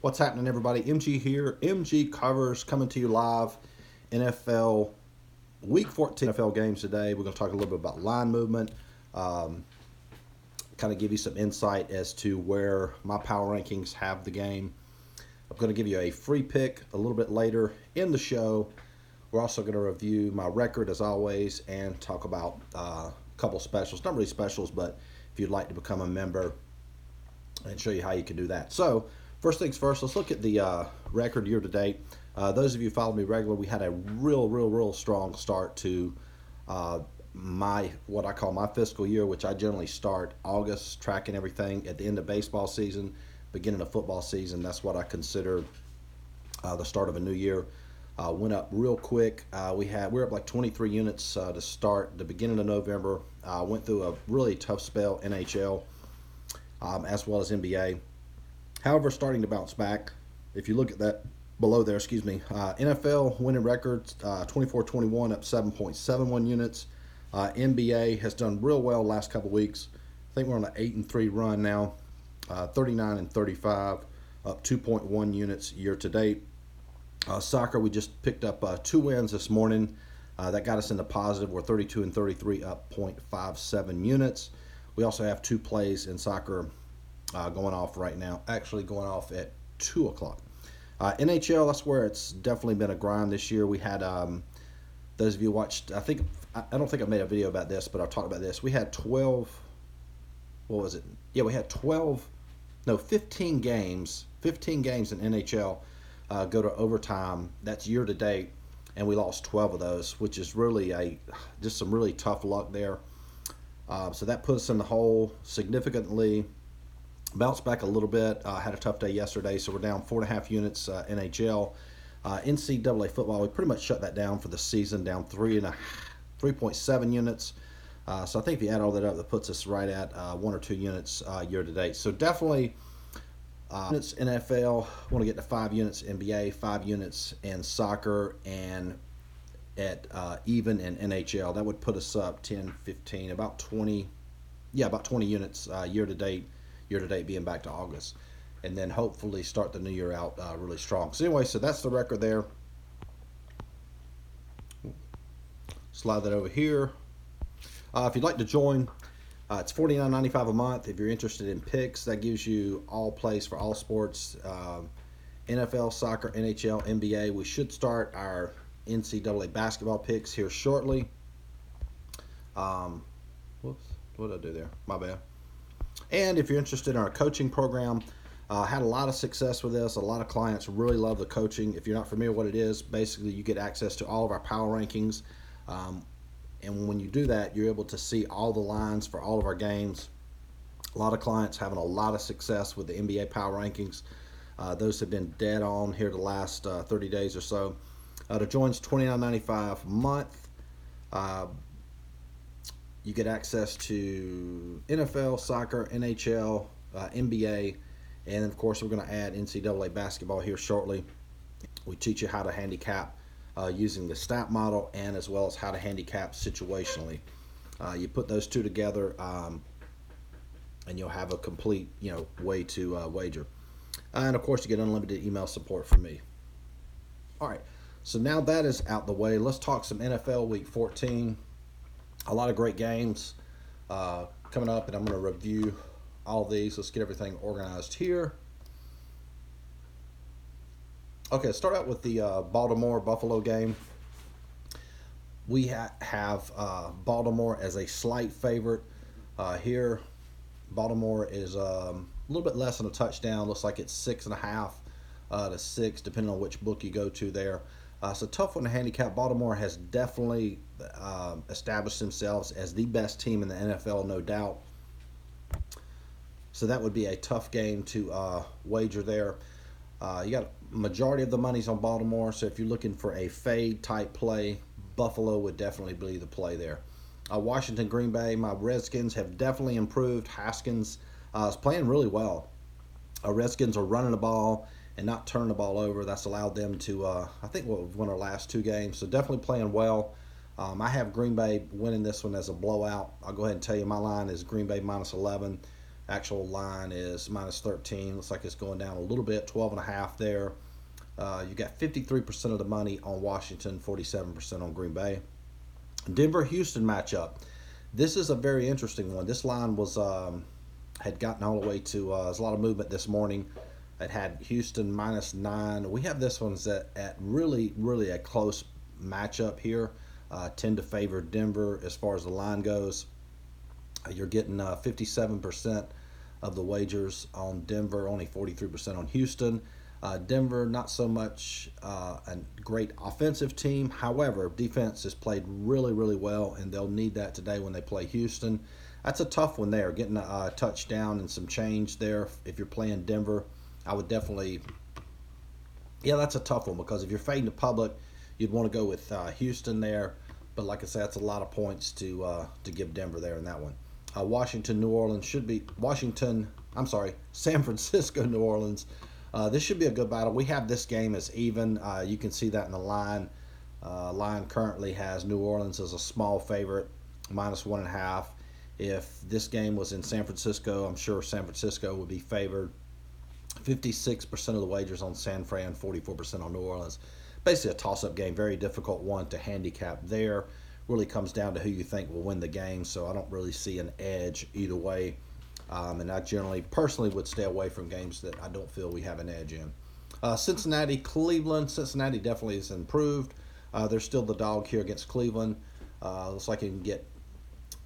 What's happening, everybody? MG here. MG Covers coming to you live. NFL Week 14 NFL games today. We're going to talk a little bit about line movement, kind of give you some insight as to where my power rankings have the game. I'm going to give you a free pick a little bit later in the show. We're also going to review my record as always and talk about a couple specials. Not really specials, but if you'd like to become a member and show you how you can do that. So, first things first, let's look at the record year to date. Those of you who follow me regular, we had a real strong start to what I call my fiscal year, which I generally start August, tracking everything at the end of baseball season, beginning of football season. That's what I consider the start of a new year. Went up real quick. We're up like 23 units to start the beginning of November. Went through a really tough spell, NHL, as well as NBA. However, starting to bounce back. If you look at that below there, NFL winning records, 24-21, up 7.71 units. NBA has done real well the last couple weeks. I think we're on an 8-3 run now, 39-35, up 2.1 units year to date. Soccer, we just picked up 2 wins this morning. That got us into positive. We're 32-33, up 0.57 units. We also have 2 plays in soccer going off right now, actually going off at 2 o'clock. NHL, that's where it's definitely been a grind this year. We had, those of you who watched, I don't think I made a video about this, but I'll talk about this. We had 12, what was it? Yeah, we had 15 games in NHL go to overtime. That's year to date, and we lost 12 of those, which is really just some really tough luck there. So that put us in the hole significantly. Bounced back a little bit. Had a tough day yesterday, so we're down 4.5 units NHL. NCAA football, we pretty much shut that down for the season, down 3.7 units. So I think if you add all that up, that puts us right at 1 or 2 units year to date. So definitely units NFL. Want to get to 5 units NBA, 5 units in soccer, and at even in NHL. That would put us up 10, 15, about 20 units year to date. Year to date being back to August, and then hopefully start the new year out really strong. So anyway, so that's the record there. Slide that over here. If you'd like to join, it's $49.95 a month. If you're interested in picks, that gives you all plays for all sports, NFL, soccer, NHL, NBA. We should start our NCAA basketball picks here shortly. Whoops, what did I do there? My bad. And if you're interested in our coaching program, had a lot of success with this. A lot of clients really love the coaching. If you're not familiar with what it is, basically you get access to all of our power rankings. And when you do that, you're able to see all the lines for all of our games. A lot of clients having a lot of success with the NBA power rankings. Those have been dead on here the last 30 days or so. To join's $29.95 a month. You get access to NFL, soccer, NHL, NBA, and of course we're going to add NCAA basketball here shortly. We teach you how to handicap using the stat model, and as well as how to handicap situationally. You put those two together, and you'll have a complete, way to wager. And of course, you get unlimited email support from me. All right, so now that is out the way, let's talk some NFL Week 14. A lot of great games coming up, and I'm going to review all these. Let's get everything organized here. Okay, let's start out with the Baltimore-Buffalo game. We have Baltimore as a slight favorite here. Baltimore is a little bit less than a touchdown. Looks like it's 6.5 to 6, depending on which book you go to there. It's a tough one to handicap. Baltimore has definitely established themselves as the best team in the NFL, no doubt. So that would be a tough game to wager there. You got a majority of the money's on Baltimore, so if you're looking for a fade type play, Buffalo would definitely be the play there. Washington, Green Bay, my Redskins have definitely improved. Haskins is playing really well. Redskins are running the ball and not turning the ball over. That's allowed them to, I think, we've won our last 2 games. So definitely playing well. I have Green Bay winning this one as a blowout. I'll go ahead and tell you my line is Green Bay -11. Actual line is -13. Looks like it's going down a little bit, 12.5 there. You got 53% of the money on Washington, 47% on Green Bay. Denver-Houston matchup. This is a very interesting one. This line was had gotten all the way to there's a lot of movement this morning. It had Houston -9. We have this one's at really a close matchup here. Tend to favor Denver as far as the line goes. You're getting 57% of the wagers on Denver, only 43% on Houston. Denver, not so much a great offensive team. However, defense has played really well, and they'll need that today when they play Houston. That's a tough one there, getting a touchdown and some change there. If you're playing Denver, I would definitely, yeah, that's a tough one because if you're fading the public, you'd want to go with Houston there. But like I said, that's a lot of points to give Denver there in that one. Washington, New Orleans should be San Francisco, New Orleans. This should be a good battle. We have this game as even. You can see that in the line. Line currently has New Orleans as a small favorite, -1.5. If this game was in San Francisco, I'm sure San Francisco would be favored. 56% of the wagers on San Fran, 44% on New Orleans. Basically a toss-up game, very difficult one to handicap there. Really comes down to who you think will win the game, so I don't really see an edge either way. And I personally would stay away from games that I don't feel we have an edge in. Cincinnati, Cleveland. Cincinnati definitely has improved. They're still the dog here against Cleveland. Looks like you can get,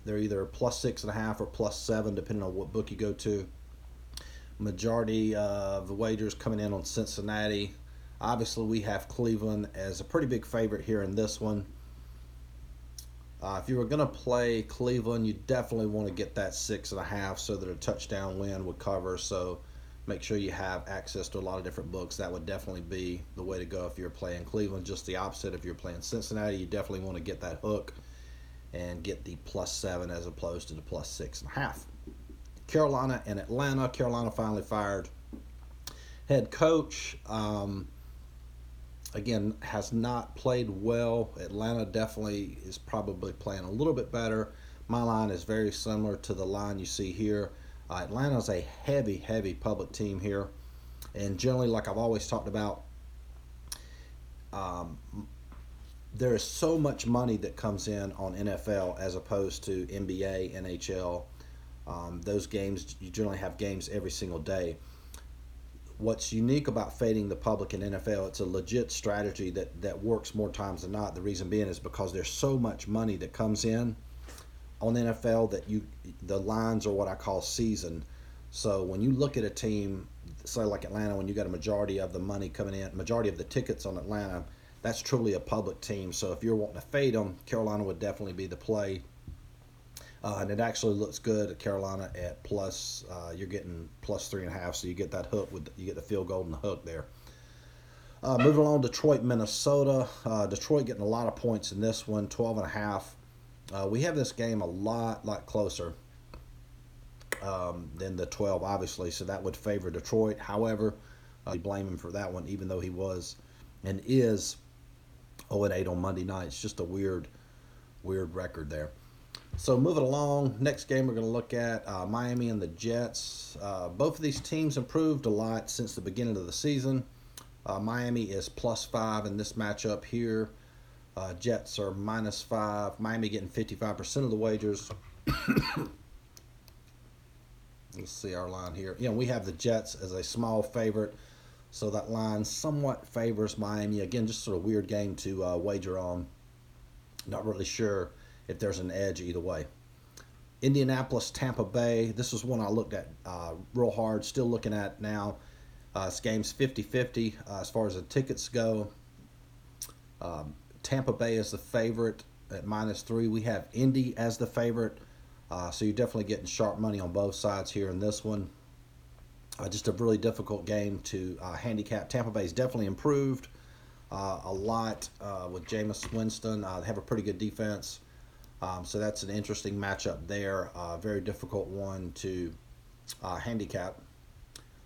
they're either +6.5 or +7, depending on what book you go to. Majority of the wagers coming in on Cincinnati. Obviously, we have Cleveland as a pretty big favorite here in this one. If you were going to play Cleveland, you definitely want to get that 6.5 so that a touchdown win would cover. So make sure you have access to a lot of different books. That would definitely be the way to go if you're playing Cleveland. Just the opposite, if you're playing Cincinnati, you definitely want to get that hook and get the +7 as opposed to the +6.5. Carolina and Atlanta. Carolina finally fired head coach. Again, has not played well. Atlanta definitely is probably playing a little bit better. My line is very similar to the line you see here. Atlanta's a heavy public team here. And generally, like I've always talked about, there is so much money that comes in on NFL as opposed to NBA, NHL. Those games, you generally have games every single day. What's unique about fading the public in NFL, it's a legit strategy that works more times than not. The reason being is because there's so much money that comes in on the NFL that the lines are what I call seasoned. So when you look at a team, say like Atlanta, when you got a majority of the money coming in, majority of the tickets on Atlanta, that's truly a public team. So if you're wanting to fade them, Carolina would definitely be the play. And it actually looks good at Carolina at plus. You're getting +3.5, so you get that hook you get the field goal and the hook there. Moving along, Detroit, Minnesota. Detroit getting a lot of points in this one, 12.5. We have this game a lot closer than the 12, obviously, so that would favor Detroit. However, I blame him for that one, even though he was and is 0-8 on Monday night. It's just a weird record there. So moving along, next game we're going to look at Miami and the Jets. Both of these teams improved a lot since the beginning of the season. Miami is +5 in this matchup here. Jets are -5. Miami getting 55% of the wagers. Let's see our line here. We have the Jets as a small favorite, so that line somewhat favors Miami. Again, just sort of weird game to wager on. Not really sure if there's an edge either way. Indianapolis, Tampa Bay. This was one I looked at real hard. Still looking at now. This game's 50-50 as far as the tickets go. Tampa Bay is the favorite at -3. We have Indy as the favorite. So you're definitely getting sharp money on both sides here in this one. Just a really difficult game to handicap. Tampa Bay's definitely improved a lot with Jameis Winston. They have a pretty good defense. So that's an interesting matchup there. Very difficult one to handicap.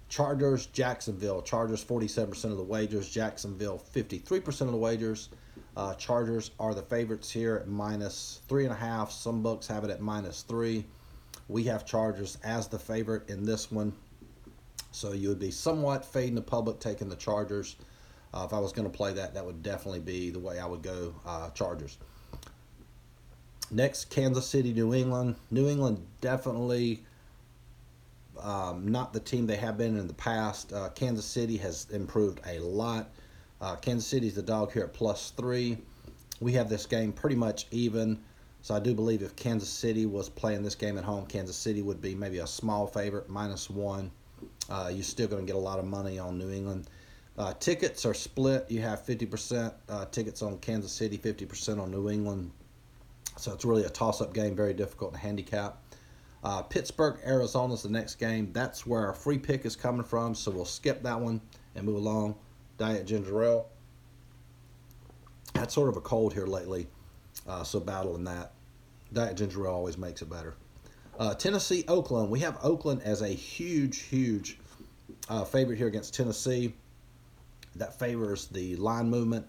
Chargers, Jacksonville. Chargers 47% of the wagers. Jacksonville 53% of the wagers. Chargers are the favorites here at -3.5. Some books have it at -3. We have Chargers as the favorite in this one. So you would be somewhat fading the public, taking the Chargers. If I was going to play that, that would definitely be the way I would go, Chargers. Next, Kansas City, New England. New England definitely not the team they have been in the past. Kansas City has improved a lot. Kansas City is the dog here at +3. We have this game pretty much even. So I do believe if Kansas City was playing this game at home, Kansas City would be maybe a small favorite, -1. You're still going to get a lot of money on New England. Tickets are split. You have 50% tickets on Kansas City, 50% on New England. So it's really a toss-up game, very difficult to handicap. Pittsburgh, Arizona is the next game. That's where our free pick is coming from, so we'll skip that one and move along. Diet Ginger Ale. Had sort of a cold here lately, so battling that. Diet Ginger Ale always makes it better. Tennessee, Oakland. We have Oakland as a huge favorite here against Tennessee. That favors the line movement.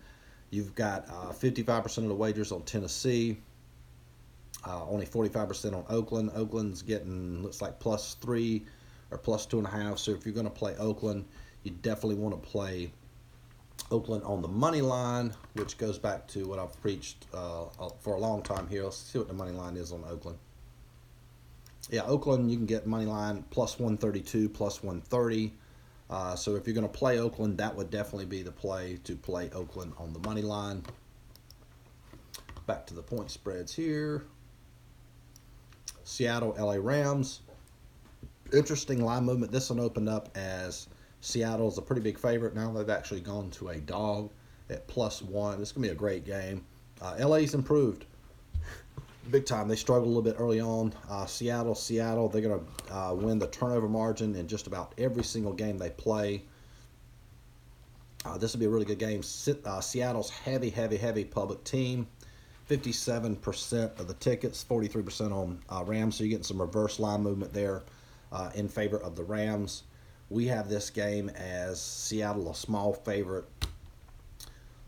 You've got 55% of the wagers on Tennessee. Only 45% on Oakland. Oakland's getting, looks like +3 or +2.5. So if you're going to play Oakland, you definitely want to play Oakland on the money line, which goes back to what I've preached for a long time here. Let's see what the money line is on Oakland. Yeah, Oakland, you can get money line +132, +130. So if you're going to play Oakland, that would definitely be the play to play Oakland on the money line. Back to the point spreads here. Seattle, LA Rams. Interesting line movement. This one opened up as Seattle's a pretty big favorite. Now they've actually gone to a dog at +1. This is going to be a great game. LA's improved big time. They struggled a little bit early on. Seattle, they're going to win the turnover margin in just about every single game they play. This will be a really good game. Seattle's heavy public team. 57% of the tickets, 43% on Rams. So you're getting some reverse line movement there in favor of the Rams. We have this game as Seattle a small favorite.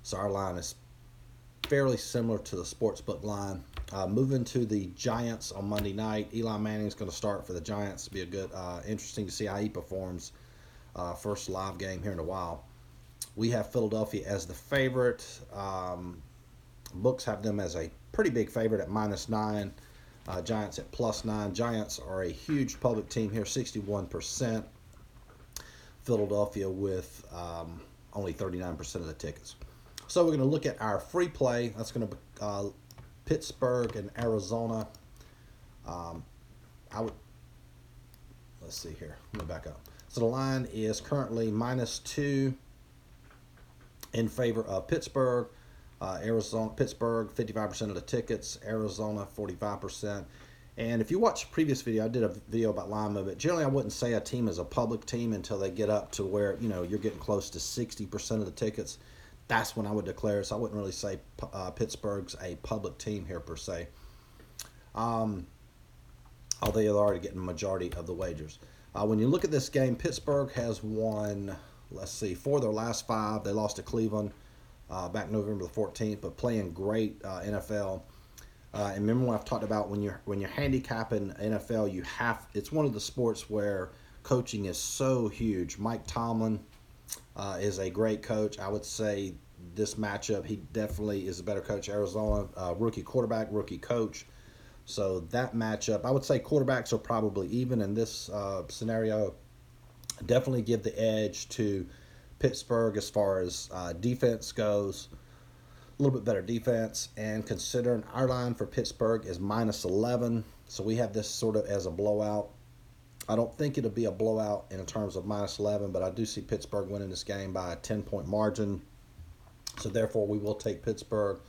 So our line is fairly similar to the sportsbook line. Moving to the Giants on Monday night. Eli Manning's going to start for the Giants. It'll be a good, interesting to see how he performs. First live game here in a while. We have Philadelphia as the favorite. Books have them as a pretty big favorite at -9. Giants at +9. Giants are a huge public team here, 61%. Philadelphia with only 39% of the tickets. So we're going to look at our free play. That's going to be Pittsburgh and Arizona. Let's see here. Let me back up. So the line is currently -2 in favor of Pittsburgh. Pittsburgh, 55% of the tickets. Arizona, 45%. And if you watch the previous video, I did a video about line movement. Generally, I wouldn't say a team is a public team until they get up to where, you're getting close to 60% of the tickets. That's when I would declare it. So I wouldn't really say Pittsburgh's a public team here per se. Although they're already getting the majority of the wagers. When you look at this game, Pittsburgh has won, 4 of their last 5. They lost to Cleveland back November the 14th, but playing great NFL. And remember what I've talked about when you're handicapping NFL, it's one of the sports where coaching is so huge. Mike Tomlin is a great coach. I would say this matchup, he definitely is a better coach. Arizona, rookie quarterback, rookie coach. So that matchup, I would say quarterbacks are probably even in this scenario. Definitely give the edge to Pittsburgh as far as defense goes. A little bit better defense. And considering our line for Pittsburgh is -11, so we have this sort of as a blowout. I don't think it'll be a blowout in terms of -11, but I do see Pittsburgh winning this game by a 10-point margin. So therefore, we will take Pittsburgh.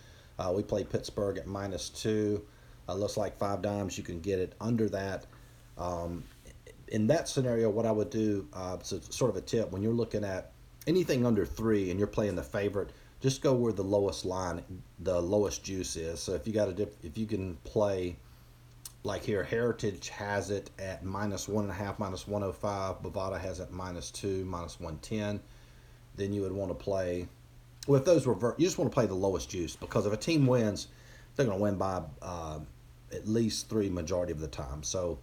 We play Pittsburgh at -2. Looks like 5 dimes. You can get it under that. In that scenario, what I would do, so sort of a tip, when you're looking at anything under 3 and you're playing the favorite, just go where the lowest juice is. So if you can play, like here, Heritage has it at -1.5, -105. Bovada has it -2, -110. Then you would want to play. Well, if those revert, you just want to play the lowest juice, because if a team wins, they're going to win by at least 3 majority of the time. So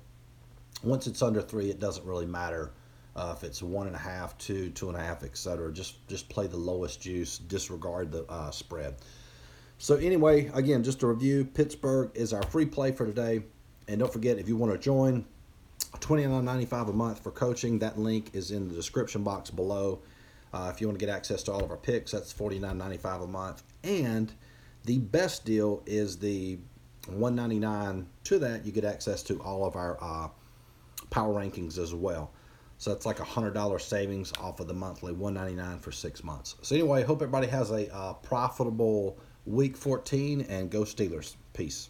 Once it's under 3, it doesn't really matter if it's 1.5, 2, 2.5, etc. Just play the lowest juice. Disregard the spread. So anyway, again, just to review, Pittsburgh is our free play for today. And don't forget, if you want to join, $29.95 a month for coaching. That link is in the description box below. If you want to get access to all of our picks, that's $49.95 a month. And the best deal is the $199. To that, you get access to all of our power rankings as well. So that's like $100 savings off of the monthly $199 for 6 months. So anyway, hope everybody has a profitable week 14, and go Steelers. Peace.